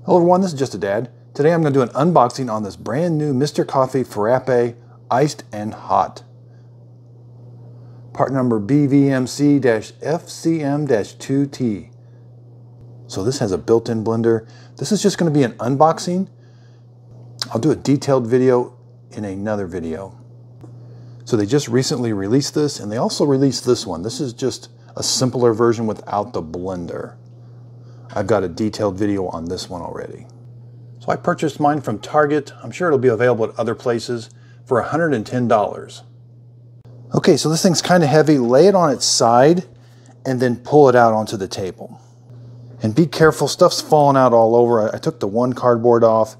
Hello everyone, this is Just a Dad. Today I'm going to do an unboxing on this brand new Mr. Coffee Frappe Iced and Hot. Part number BVMC-FCM-2T. So this has a built-in blender. This is just going to be an unboxing. I'll do a detailed video in another video. So they just recently released this, and they also released this one. This is just a simpler version without the blender. I've got a detailed video on this one already. So I purchased mine from Target. I'm sure it'll be available at other places for $110. Okay, so this thing's kind of heavy. Lay it on its side and then pull it out onto the table. And be careful, stuff's falling out all over. I took the one cardboard off.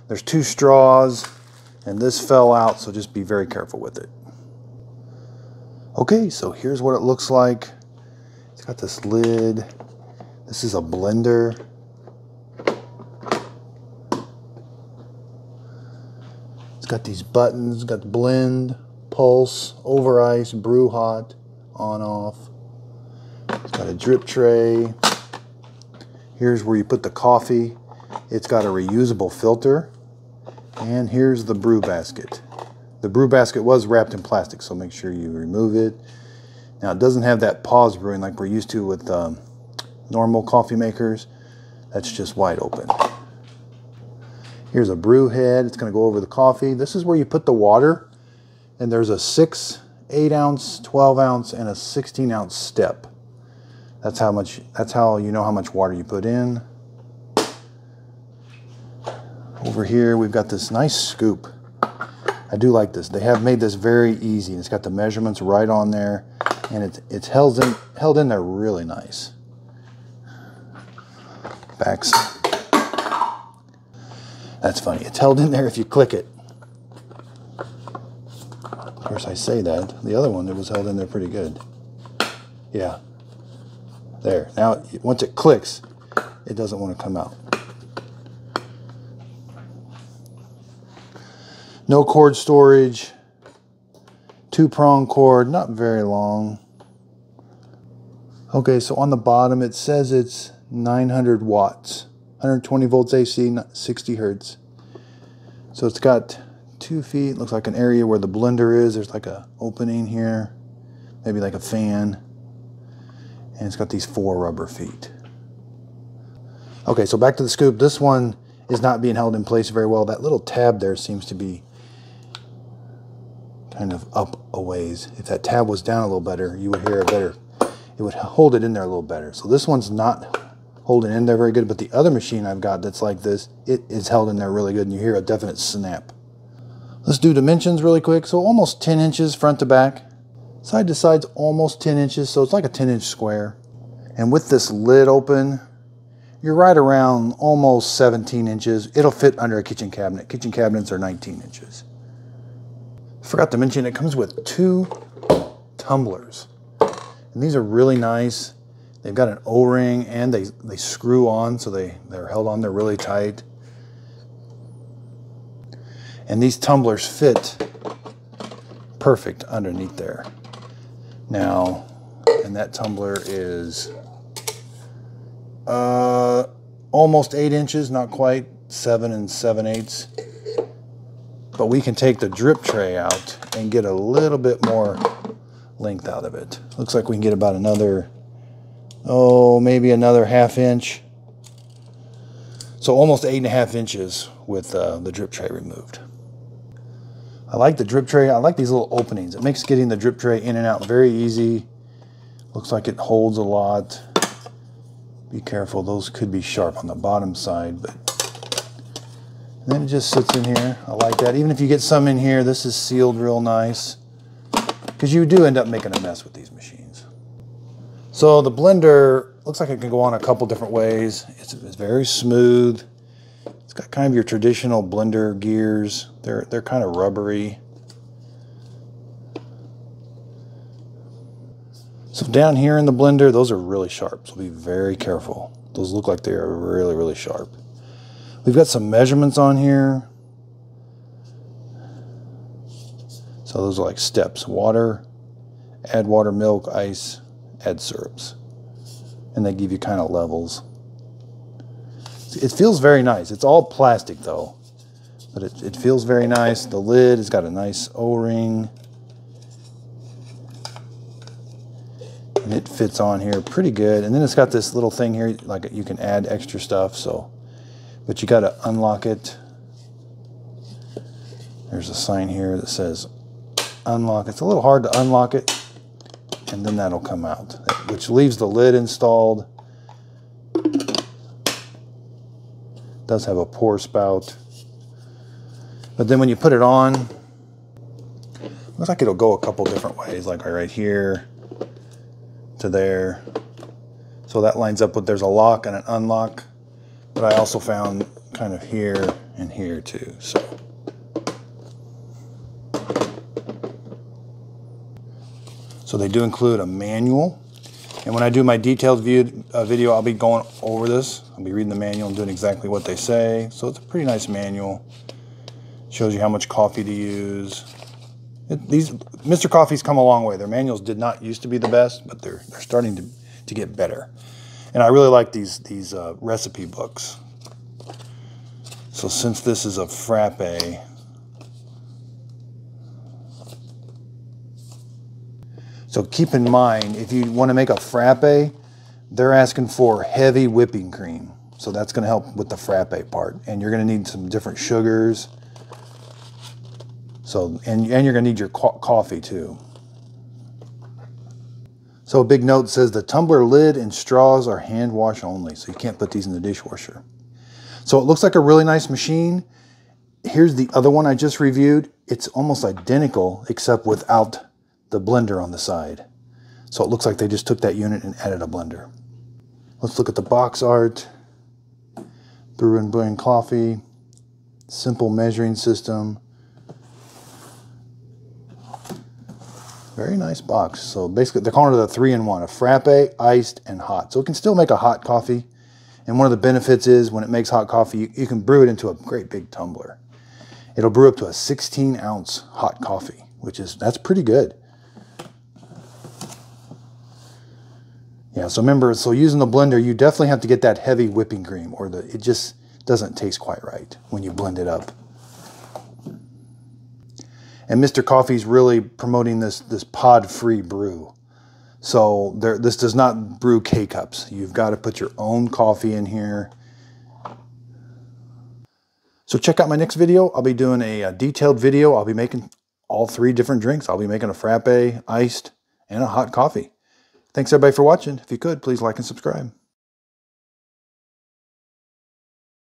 There's 2 straws and this fell out, so just be very careful with it. Okay, so here's what it looks like. It's got this lid. This is a blender. It's got these buttons, got the blend, pulse, over ice, brew hot, on off. It's got a drip tray. Here's where you put the coffee. It's got a reusable filter. And here's the brew basket. The brew basket was wrapped in plastic, so make sure you remove it. Now it doesn't have that pause brewing like we're used to with normal coffee makers. That's just wide open. Here's a brew head. It's going to go over the coffee. This is where you put the water, and there's a 6, 8 ounce, 12 ounce, and a 16 ounce step. That's how you know how much water you put in. Over here we've got this nice scoop. I do like this. They have made this very easy. It's got the measurements right on there, and it's held in there really nice. Backs. That's funny. It's held in there if you click it. Of course, I say that. The other one, it was held in there pretty good. Yeah. There. Now, once it clicks, it doesn't want to come out. No cord storage. 2-prong cord, not very long. Okay, so on the bottom it says it's 900 watts, 120 volts AC, 60 hertz. So it's got 2 feet, looks like an area where the blender is. There's like a opening here, maybe like a fan. And it's got these 4 rubber feet. Okay, so back to the scoop. This one is not being held in place very well. That little tab there seems to be kind of up a ways. If that tab was down a little better, you would hear it better. It would hold it in there a little better. So this one's not holding in there very good, but the other machine I've got that's like this, it is held in there really good, and you hear a definite snap. Let's do dimensions really quick. So almost 10 inches front to back. Side to side's almost 10 inches, so it's like a 10-inch square. And with this lid open, you're right around almost 17 inches. It'll fit under a kitchen cabinet. Kitchen cabinets are 19 inches. Forgot to mention, it comes with 2 tumblers. And these are really nice. They've got an O-ring, and they screw on, so they're held on there really tight. And these tumblers fit perfect underneath there. Now, and that tumbler is almost 8 inches, not quite, 7 7/8. But we can take the drip tray out and get a little bit more length out of it. Looks like we can get about another, maybe another 1/2 inch. So almost 8.5 inches with the drip tray removed. I like the drip tray. I like these little openings. It makes getting the drip tray in and out very easy. Looks like it holds a lot. Be careful, those could be sharp on the bottom side, but then it just sits in here. I like that. Even if you get some in here, this is sealed real nice, because you do end up making a mess with these machines. So the blender looks like it can go on a couple different ways. It's very smooth. It's got kind of your traditional blender gears. They're kind of rubbery. So down here in the blender, those are really sharp, so be very careful. Those look like they are really, really sharp. We've got some measurements on here. So those are like steps. Water, add water, milk, ice, add syrups. And they give you kind of levels. It feels very nice. It's all plastic though, but it feels very nice. The lid has got a nice O-ring. And it fits on here pretty good. And then it's got this little thing here, like you can add extra stuff, so, but you gotta unlock it. There's a sign here that says unlock. It's a little hard to unlock it, and then that'll come out, which leaves the lid installed. Does have a pour spout. But then when you put it on, looks like it'll go a couple different ways, like right here to there. So that lines up with, there's a lock and an unlock, but I also found kind of here and here too. So they do include a manual. And when I do my detailed video, I'll be going over this. I'll be reading the manual and doing exactly what they say. So it's a pretty nice manual. Shows you how much coffee to use. These Mr. Coffee's come a long way. Their manuals did not used to be the best, but they're starting to get better. And I really like these recipe books. So since this is a Frappe, so keep in mind, if you want to make a Frappe, they're asking for heavy whipping cream. So that's going to help with the Frappe part. And you're going to need some different sugars. So, and you're going to need your coffee too. So a big note says the tumbler lid and straws are hand wash only. So you can't put these in the dishwasher. So it looks like a really nice machine. Here's the other one I just reviewed. It's almost identical except without the blender on the side. So it looks like they just took that unit and added a blender. Let's look at the box art. Brew and blend coffee. Simple measuring system. Very nice box. So basically they're calling it a 3-in-1, a Frappe, iced, and hot. So it can still make a hot coffee. And one of the benefits is when it makes hot coffee, you can brew it into a great big tumbler. It'll brew up to a 16-ounce hot coffee, that's pretty good. Yeah, so remember, so using the blender, you definitely have to get that heavy whipping cream, or it just doesn't taste quite right when you blend it up. And Mr. Coffee's really promoting this pod-free brew. So this does not brew K-cups. You've got to put your own coffee in here. So check out my next video. I'll be doing a detailed video. I'll be making all 3 different drinks. I'll be making a Frappe, iced, and a hot coffee. Thanks everybody for watching. If you could, please like and subscribe.